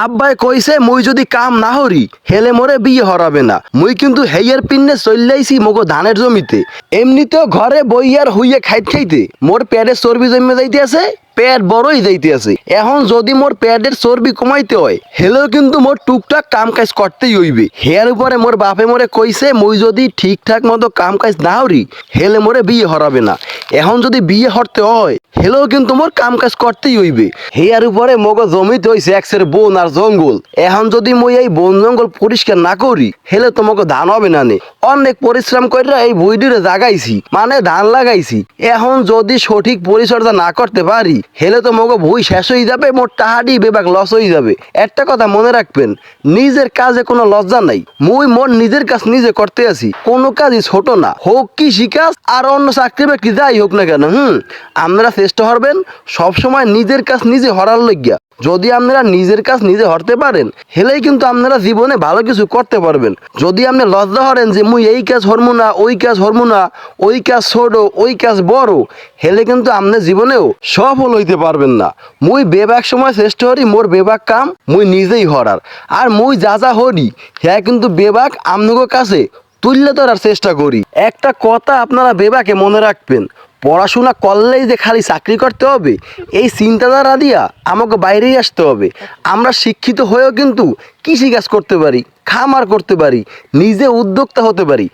আব্বাই কইছে মুই যদি কাম না হরি হেলে মোরে বিয়ে হরাবে না। মুই কিন্তু হেইয়ের পিন্নে চল্লাইছি মগো ধানের জমিতে। এমনিতেও ঘরে বইয়ার হইয়ে খাইতে মোর পেটে চর্বি জমে যাইতে আছে, পেট বড়ই যাইতে আছে। এখন যদি মোর পেটের চর্বি কমাইতে হয় হেলেও কিন্তু মোর টুকটাক কাম কাজ করতেই হইবে। হেয়ার উপরে মোর বাপে মোরে কইছে মুই যদি ঠিকঠাক মতো কাম কাজ না হরি হেলে মোরে বিয়ে হরাবে না। এখন যদি বিয়ে হরতে হয় হেলেও কিন্তু মোর কাম কাজ করতেই হইবে। হেয়ার উপরে মগো জমিতে হইছে একসের বন আর জঙ্গল। এখন যদি মুই এই বন জঙ্গল পরিষ্কার না করি হেলে তো মগো ধান হবে না নে। অনেক পরিশ্রম করে এই ভুইডিরে জাগাইছি, মানে ধান লাগাইছি। এখন যদি সঠিক পরিচর্যা না করতে পারি হেলে তো মগো ভুই শেষ হয়ে যাবে, মোর টাহাডি বেবাক লস হয়ে যাবে। একটা কথা মনে রাখবেন, নিজের কাজে কোনো লজ্জা নাই। মুই মোর নিজের কাজ নিজে করতে আছি, কোনো কাজই ছোট না, হোক কৃষি কাজ আর অন্য চাকরি বাকরি যাই হোক না কেন। আপনারা চেষ্টা করবেন সবসময় নিজের কাজ নিজে হরার লইগা। যদি আপনারা নিজের কাজ নিজে হরতে পারেন হেলেই কিন্তু আপনারা জীবনে ভালো কিছু করতে পারবেন। যদি আপনি লজ্জা হরেন যে মুই এই কাজ হরমু না, ওই কাজ হরমু না, ওই কাজ ছোট, ওই কাজ বড়, হেলে কিন্তু আপনি জীবনেও সফল হইতে পারবেন না। মুই বেবাক সময় চেষ্টা করি মোর বেবাক কাম মুই নিজেই হরার। আর মুই যা যা হরি হ্যাঁ কিন্তু বেবাক আপনাদের কাছে তুললে ধরার চেষ্টা করি। একটা কথা আপনারা বেবাকে মনে রাখবেন, পড়াশোনা করলেই যে খালি চাকরি করতে হবে এই চিন্তাধারা দিয়া আমাকে বাইরেই আসতে হবে। আমরা শিক্ষিত হয়েও কিন্তু কৃষিকাজ করতে পারি, খামার করতে পারি, নিজে উদ্যোক্তা হতে পারি।